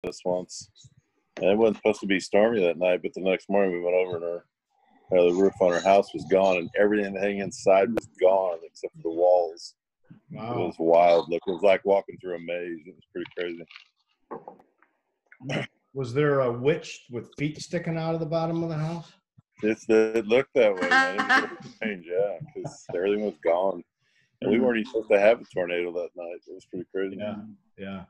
this once. And it wasn't supposed to be stormy that night, but the next morning we went over and the roof on our house was gone, and everything inside was gone except for the walls. Wow. It was wild. Look, it was like walking through a maze. It was pretty crazy. Was there a witch with feet sticking out of the bottom of the house? It looked that way, man. It was strange, yeah, because everything was gone. And we weren't even supposed to have a tornado that night. It was pretty crazy. Yeah.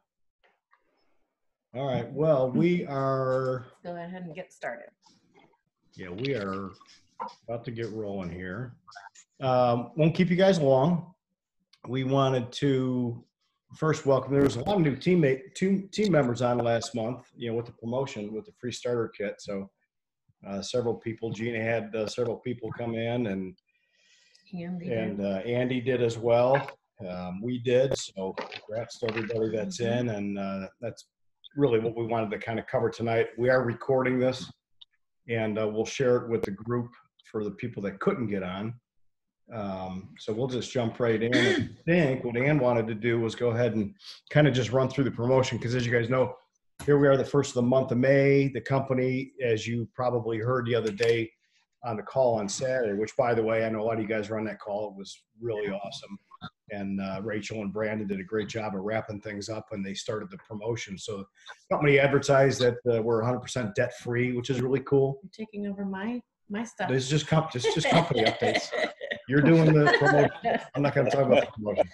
All right. Well, we are. Let's go ahead and get started. Yeah, we are about to get rolling here. Won't keep you guys long. We wanted to first welcome. There was a lot of new team members on last month. With the promotion with the free starter kit. So several people. Gina had several people come in, and Andy did as well. We did. So congrats to everybody that's in, and that's really what we wanted to kind of cover tonight. We are recording this, and we'll share it with the group for the people that couldn't get on. So we'll just jump right in. I think what Ann wanted to do was go ahead and kind of just run through the promotion, because as you guys know, here we are the first of the month of May. The company, as you probably heard the other day on the call on Saturday, which, by the way, I know a lot of you guys were on that call. It was really awesome. And Rachel and Brandon did a great job of wrapping things up when they started the promotion. So the company advertised that we're 100% debt free, which is really cool. You're taking over my stuff. This is just company updates. You're doing the promotion. I'm not going to talk about the promotion.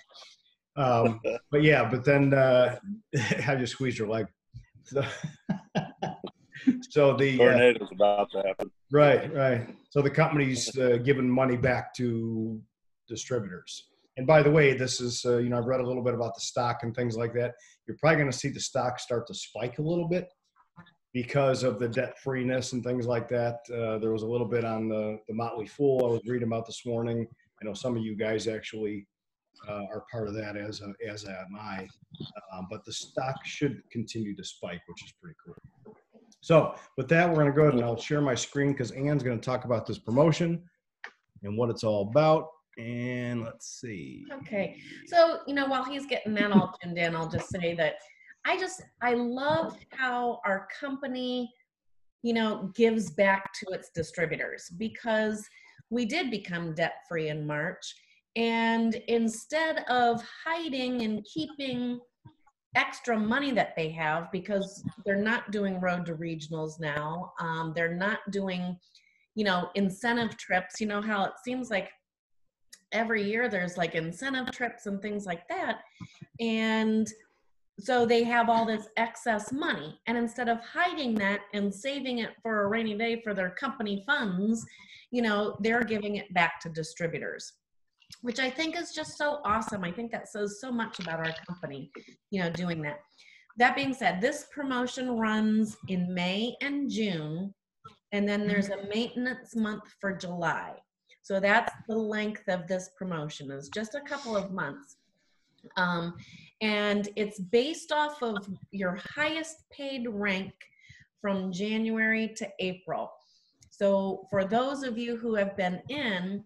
But then I just squeezed your leg. So the tornado's about to happen. Right. So the company's giving money back to distributors. And by the way, this is, I've read a little bit about the stock and things like that. You're probably going to see the stock start to spike a little bit because of the debt freeness and things like that. There was a little bit on the Motley Fool I was reading about this morning. I know some of you guys actually are part of that, as am I. But the stock should continue to spike, which is pretty cool. So with that, we're going to go ahead and I'll share my screen because Ann's going to talk about this promotion and what it's all about. And let's see. Okay. So, while he's getting that all tuned in, I'll just say that I love how our company, gives back to its distributors, because we did become debt-free in March. And instead of hiding and keeping extra money that they have, because they're not doing road to regionals now, they're not doing, incentive trips. You know how it seems like every year there's like incentive trips and things like that. And so they have all this excess money. And instead of hiding that and saving it for a rainy day for their company funds, they're giving it back to distributors, which I think is just so awesome. I think that says so much about our company, doing that. That being said, this promotion runs in May and June, and then there's a maintenance month for July. So that's the length of this promotion, is just a couple of months. And it's based off of your highest paid rank from January to April. So for those of you who have been in,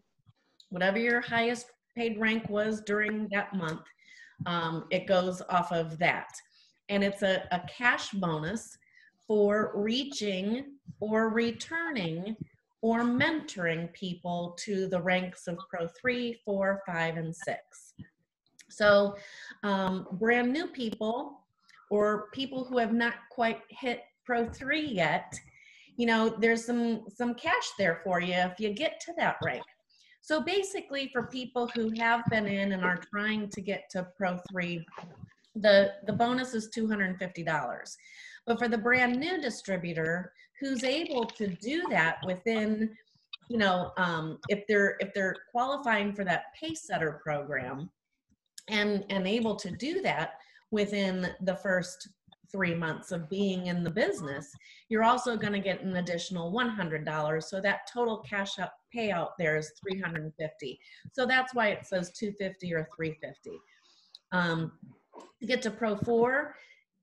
whatever your highest paid rank was during that month, it goes off of that. And it's a cash bonus for reaching or returning or mentoring people to the ranks of Pro 3, 4, 5, and 6. So brand new people or people who have not quite hit Pro 3 yet, there's some cash there for you if you get to that rank. So basically, for people who have been in and are trying to get to Pro 3, the bonus is $250. But for the brand new distributor who's able to do that within, if they're qualifying for that Pacesetter program and able to do that within the first 3 months of being in the business, you're also going to get an additional $100. So that total cash up payout there is $350. So that's why it says $250 or $350. To get to Pro 4,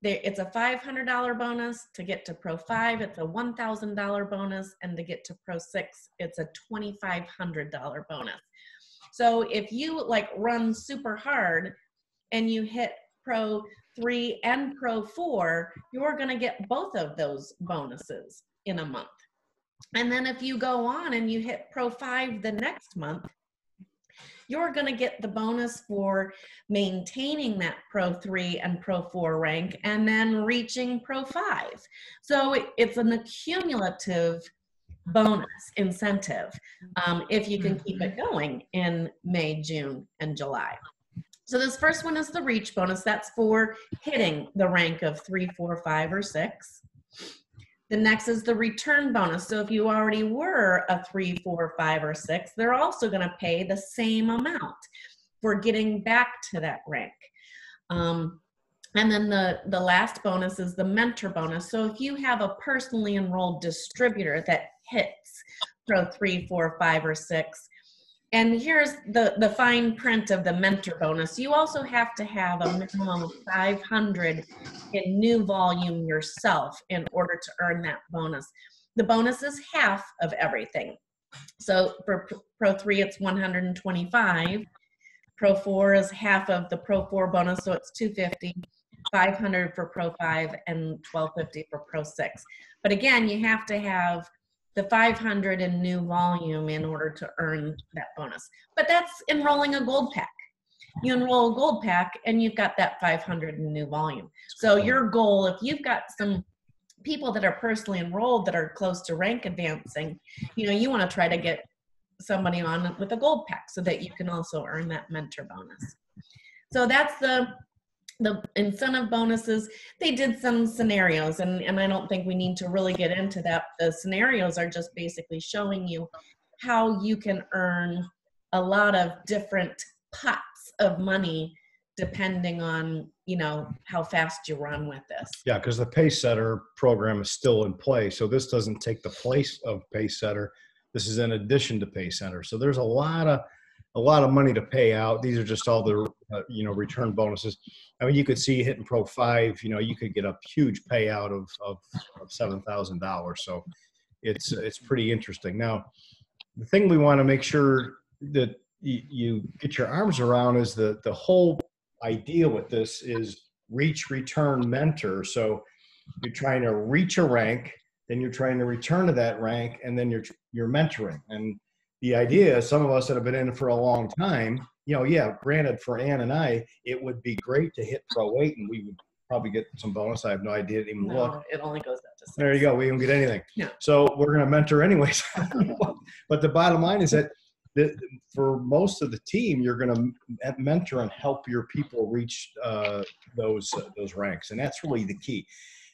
it's a $500 bonus. To get to Pro 5, it's a $1,000 bonus. And to get to Pro 6, it's a $2,500 bonus. So if you run super hard and you hit Pro 3 and Pro 4, you're going to get both of those bonuses in a month. And then if you go on and you hit Pro 5 the next month, you're going to get the bonus for maintaining that Pro 3 and Pro 4 rank and then reaching Pro 5. So it's an accumulative bonus incentive if you can keep it going in May, June, and July. So this first one is the reach bonus. That's for hitting the rank of 3, 4, 5, or 6. The next is the return bonus. So if you already were a 3, 4, 5, or 6, they're also going to pay the same amount for getting back to that rank. And then the last bonus is the mentor bonus. So if you have a personally enrolled distributor that hits Pro 3, 4, 5, or 6, and here's the fine print of the mentor bonus. You also have to have a minimum of 500 in new volume yourself in order to earn that bonus. The bonus is half of everything. So for Pro 3, it's 125. Pro 4 is half of the Pro 4 bonus, so it's 250. 500 for Pro 5 and 1250 for Pro 6. But again, you have to have the 500 in new volume in order to earn that bonus. But that's enrolling a gold pack. You enroll a gold pack and you've got that 500 in new volume. So your goal, if you've got some people that are personally enrolled that are close to rank advancing, you want to try to get somebody on with a gold pack so that you can also earn that mentor bonus. So that's the incentive bonuses. They did some scenarios, and I don't think we need to really get into that. The scenarios are just basically showing you how you can earn a lot of different pots of money depending on, how fast you run with this. Yeah, because the Pacesetter program is still in play. So this doesn't take the place of Pacesetter. This is in addition to Pacesetter. So there's a lot of money to pay out. These are just all the return bonuses. I mean, you could see hitting Pro 5, you could get a huge payout of $7,000. So it's pretty interesting. Now, the thing we want to make sure that you get your arms around is the whole idea with this is reach, return, mentor. So you're trying to reach a rank, then you're trying to return to that rank, and then you're mentoring. And the idea is, some of us that have been in it for a long time, granted for Ann and I, it would be great to hit Pro 8 and we would probably get some bonus. I have no idea. Even look. It only goes up to 6. There you go. We don't get anything. Yeah. So we're going to mentor anyways. But the bottom line is that for most of the team, you're going to mentor and help your people reach those ranks. And that's really the key.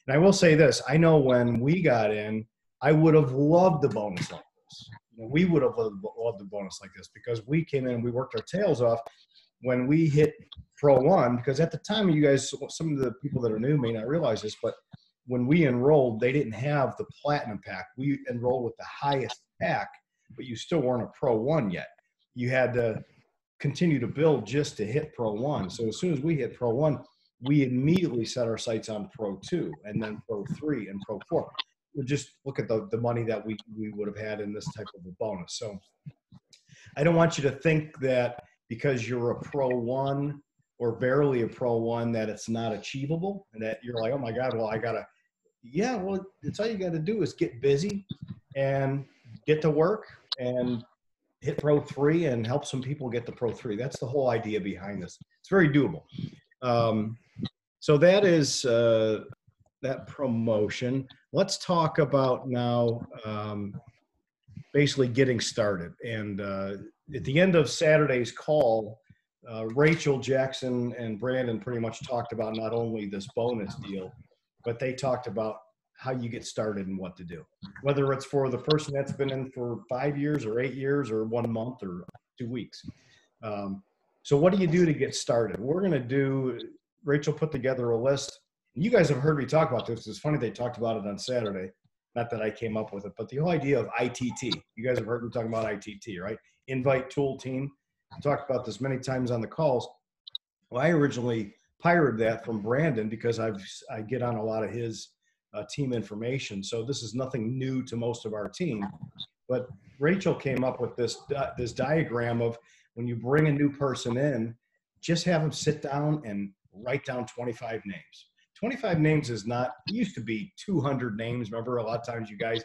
And I will say this. I know when we got in, I would have loved the bonus like this. We would have loved the bonus like this because we came in and we worked our tails off when we hit Pro 1, because at the time, you guys, some of the people that are new may not realize this, but when we enrolled, they didn't have the platinum pack. We enrolled with the highest pack, but you still weren't a Pro 1 yet. You had to continue to build just to hit Pro 1. So as soon as we hit Pro 1, we immediately set our sights on Pro 2 and then Pro 3 and Pro 4. Just look at the money that we would have had in this type of a bonus. So I don't want you to think that because you're a Pro 1 or barely a Pro 1 that it's not achievable and that you're like, oh my God, well, it's all you got to do is get busy and get to work and hit Pro 3 and help some people get to Pro 3. That's the whole idea behind this. It's very doable. So that is that promotion. Let's talk about now basically getting started. And at the end of Saturday's call, Rachel, Jackson, and Brandon pretty much talked about not only this bonus deal, but they talked about how you get started and what to do. Whether it's for the person that's been in for 5 years or 8 years or 1 month or 2 weeks. So what do you do to get started? Rachel put together a list. You guys have heard me talk about this. It's funny they talked about it on Saturday. Not that I came up with it, but the whole idea of ITT. You guys have heard me talking about ITT, right? Invite Tool Team. I talked about this many times on the calls. Well, I originally pirated that from Brandon because I get on a lot of his team information. So this is nothing new to most of our team. But Rachel came up with this diagram of when you bring a new person in, just have them sit down and write down 25 names. 25 names is not, it used to be 200 names. Remember, a lot of times you guys,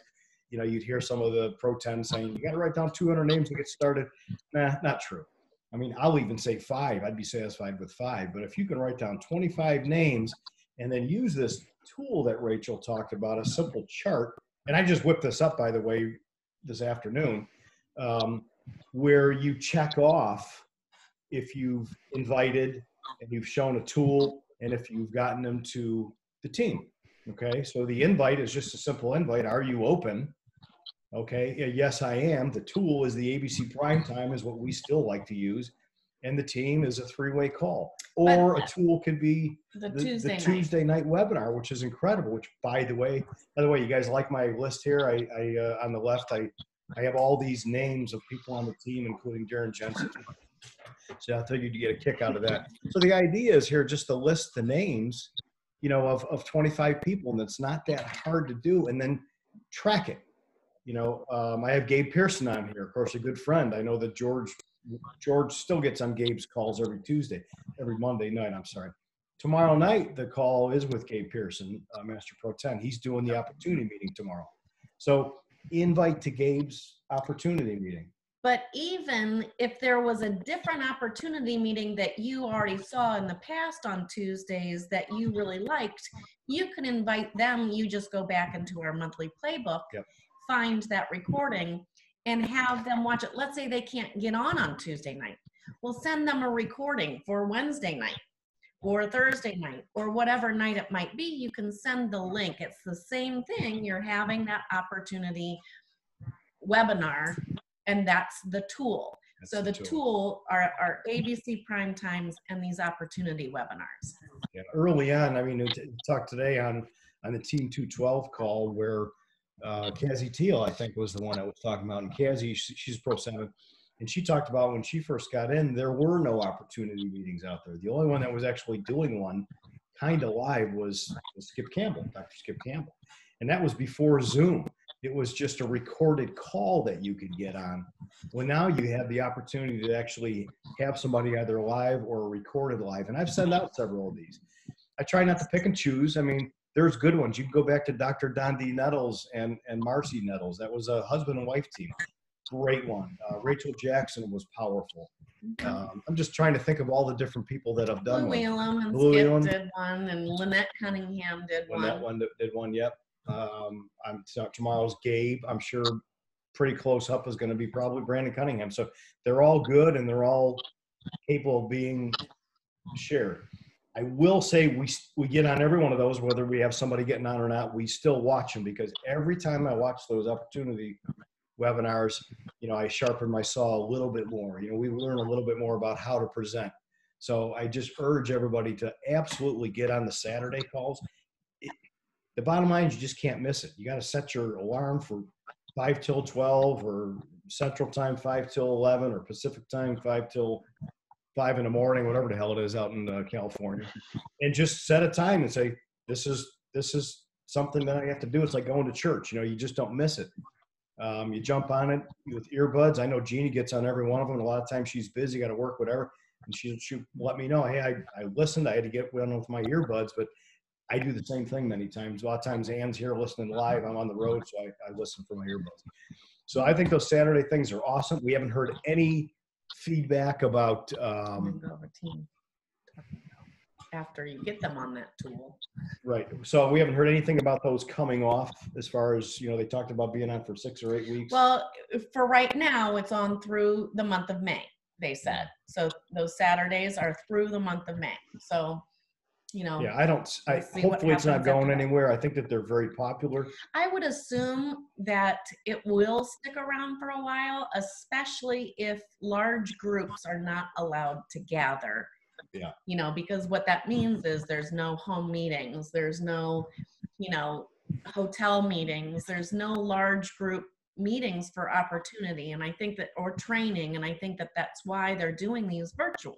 you'd hear some of the pro 10 saying, you got to write down 200 names to get started. Nah, not true. I mean, I'll even say 5. I'd be satisfied with 5. But if you can write down 25 names and then use this tool that Rachel talked about, a simple chart, and I just whipped this up, by the way, this afternoon, where you check off if you've invited and you've shown a tool and if you've gotten them to the team. Okay, so the invite is just a simple invite. Are you open? Okay, yes, I am. The tool is the ABC Primetime is what we still like to use. And the team is a 3-way call. Or a tool could be the Tuesday night webinar, which is incredible, which by the way, you guys like my list here? I on the left, I have all these names of people on the team, including Darren Jensen. So I figured you get a kick out of that. So the idea is here just to list the names, of 25 people, and it's not that hard to do, and then track it. I have Gabe Pearson on here, of course, a good friend. I know that George still gets on Gabe's calls every Monday night, I'm sorry. Tomorrow night, the call is with Gabe Pearson, Master Pro 10. He's doing the opportunity meeting tomorrow. So invite to Gabe's opportunity meeting. But even if there was a different opportunity meeting that you already saw in the past on Tuesdays that you really liked, you can invite them. You just go back into our monthly playbook, find that recording, and have them watch it. Let's say they can't get on Tuesday night. We'll send them a recording for Wednesday night or Thursday night or whatever night it might be. You can send the link. It's the same thing. You're having that opportunity webinar, and that's the tool. So the tool are ABC Primetimes and these opportunity webinars. Yeah, early on, I mean, we talked today on the Team 212 call where Cassie Teal, I think, was the one I was talking about. And Cassie, she's Pro 7. And she talked about when she first got in, there were no opportunity meetings out there. The only one that was actually doing one kind of live was Skip Campbell, Dr. Skip Campbell. And that was before Zoom. It was just a recorded call that you could get on. Well, now you have the opportunity to actually have somebody either live or recorded live. And I've sent out several of these. I try not to pick and choose. I mean, there's good ones. You can go back to Dr. Dondi Nettles and Marcy Nettles. That was a husband and wife team. Great one. Rachel Jackson was powerful. I'm just trying to think of all the different people that have done Blue Whelan and Skip did one, and Lynette Cunningham did one. That one did one, yep. Tomorrow's Gabe. I'm sure pretty close up is going to be probably Brandon Cunningham. So they're all good and they're all capable of being shared. I will say we get on every one of those, whether we have somebody getting on or not, we still watch them because every time I watch those opportunity webinars, I sharpen my saw a little bit more. We learn a little bit more about how to present. So I just urge everybody to absolutely get on the Saturday calls. The bottom line is you just can't miss it. You got to set your alarm for 5 till 12 or Central Time 5 till 11 or Pacific Time 5 till 5 in the morning, whatever the hell it is out in California, and just set a time and say, this is something that I have to do. It's like going to church. You just don't miss it. You jump on it with earbuds. I know Jeannie gets on every one of them. A lot of times she's busy, got to work, whatever. And she let me know, hey, I listened. I had to get one with my earbuds, but I do the same thing many times. A lot of times Ann's here listening live. I'm on the road, so I listen for my earbuds. So I think those Saturday things are awesome. We haven't heard any feedback about after you get them on that tool. Right. So we haven't heard anything about those coming off as far as, they talked about being on for 6 or 8 weeks. Well, for right now, it's on through the month of May, they said. So those Saturdays are through the month of May. So yeah, hopefully it's not going anywhere. I think that they're very popular. I would assume that it will stick around for a while, especially if large groups are not allowed to gather. Yeah. Because what that means is there's no home meetings, there's no, hotel meetings, there's no large group meetings for opportunity. And I think that, or training, and I think that that's why they're doing these virtual.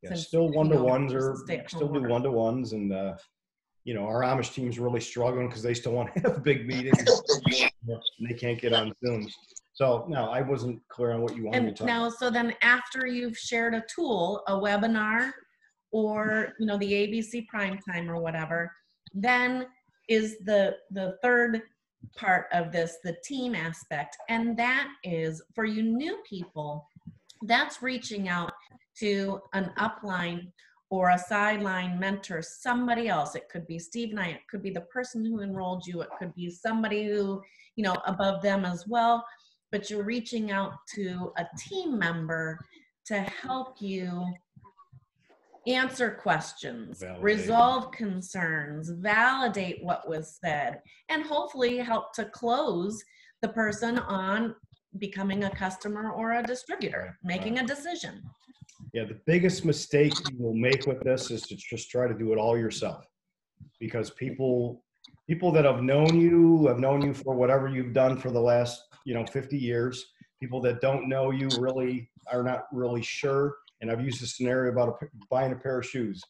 Yeah, still one-to-ones or still do one-to-ones, and our Amish team's really struggling because they still want to have big meetings and they can't get on Zoom. So no, I wasn't clear on what you wanted to talk about. So then after you've shared a tool, a webinar, or, you know, the ABC primetime or whatever, then is the third part of this, the team aspect. And that is for you new people, that's reaching out to an upline or a sideline mentor, somebody else. It could be Steve and I, it could be the person who enrolled you, it could be somebody who, you know, above them as well. But you're reaching out to a team member to help you answer questions, resolve concerns, validate what was said, and hopefully help to close the person on becoming a customer or a distributor, making a decision. Yeah, the biggest mistake you will make with this is to just try to do it all yourself, because people that have known you for whatever you've done for the last, you know, 50 years. People that don't know you really are not really sure. And I've used a scenario about buying a pair of shoes.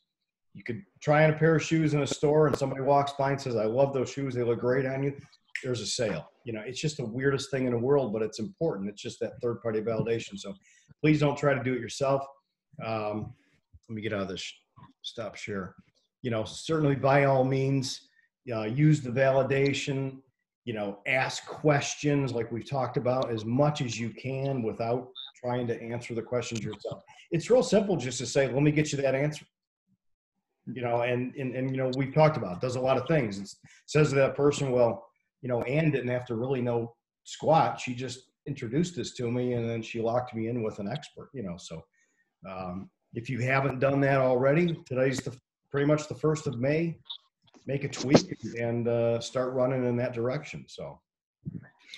You could try on a pair of shoes in a store and somebody walks by and says, I love those shoes, they look great on you. There's a sale. You know, it's just the weirdest thing in the world, but it's important. It's just that third-party validation. So please don't try to do it yourself. Let me get out of this stop share. You know, certainly by all means, use the validation, you know, ask questions like we've talked about as much as you can without trying to answer the questions yourself. It's real simple just to say, let me get you that answer. You know, and you know, we've talked about it, does a lot of things. It says to that person, well, you know, Ann didn't have to really know squat. She just introduced this to me and then she locked me in with an expert, you know. So if you haven't done that already, today's pretty much the 1st of May. Make a tweak and start running in that direction. So,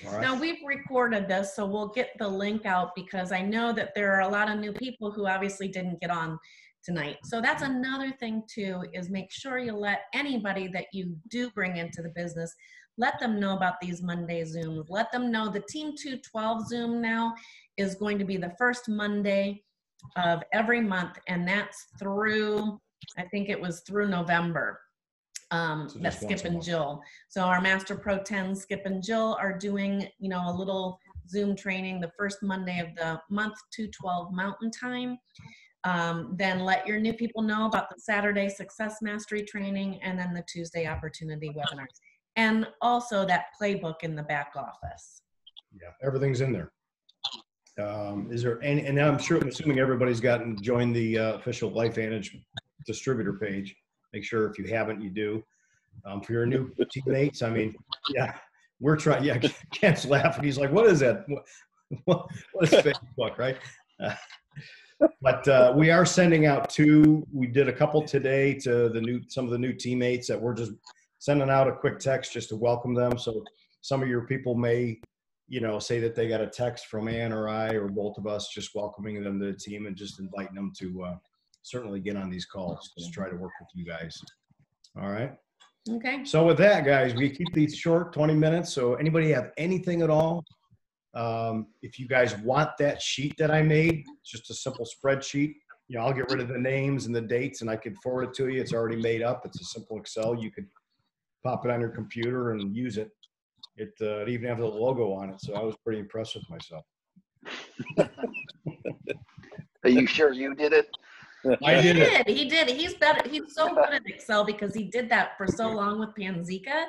all right. Now we've recorded this, so we'll get the link out because I know that there are a lot of new people who obviously didn't get on tonight. So that's another thing too, is make sure you let anybody that you do bring into the business, let them know about these Monday Zooms. Let them know the Team 212 Zoom now is going to be the first Monday of every month, and that's through, I think it was through November. That's Skip and Jill. So our Master Pro 10, Skip and Jill, are doing, you know, a little Zoom training the first Monday of the month, 2:12 Mountain Time. Then let your new people know about the Saturday Success Mastery training and then the Tuesday Opportunity webinars. And also that playbook in the back office. Yeah, everything's in there. Is there any, and I'm assuming everybody's joined the official LifeVantage distributor page. Make sure if you haven't, you do. For your new teammates, I mean, yeah, we're trying. Yeah, Kent's laughing. He's like, "What is that? What is Facebook?" Right? But we are sending out we did a couple today to some of the new teammates that we're just sending out a quick text just to welcome them. So some of your people may, you know, say that they got a text from Ann or I or both of us just welcoming them to the team and just inviting them to certainly get on these calls. Just try to work with you guys. All right. Okay. So with that, guys, we keep these short, 20 minutes. So anybody have anything at all? If you guys want that sheet that I made, it's just a simple spreadsheet. You know, I'll get rid of the names and the dates and I could forward it to you. It's already made up. It's a simple Excel. You could pop it on your computer and use it. It even have the logo on it. So I was pretty impressed with myself. Are you sure you did it? He did. He's better. He's so good at Excel because he did that for so long with Panzika.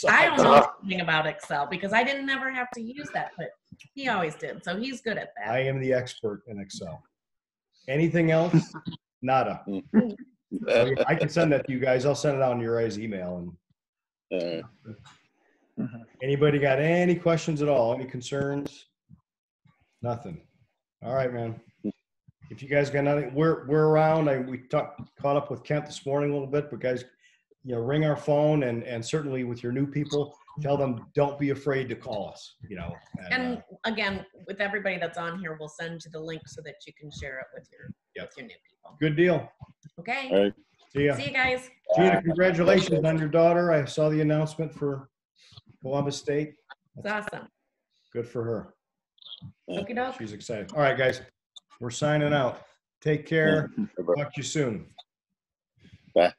I don't know anything about Excel because I didn't ever have to use that, but he always did. So he's good at that. I am the expert in Excel. Anything else? Nada. I can send that to you guys. I'll send it out on your guys' email. And anybody got any questions at all? Any concerns? Nothing. All right, man. If you guys got nothing, we're around. We caught up with Kent this morning a little bit, but guys, you know, ring our phone and certainly with your new people, tell them don't be afraid to call us. You know. And again, with everybody that's on here, we'll send you the link so that you can share it with your new people. Good deal. Okay. All right. See you guys. Gina, congratulations on your daughter. I saw the announcement for Columbus State. That's awesome. Good for her. Okie doke. She's excited. All right, guys. We're signing out. Take care. Talk to you soon. Bye.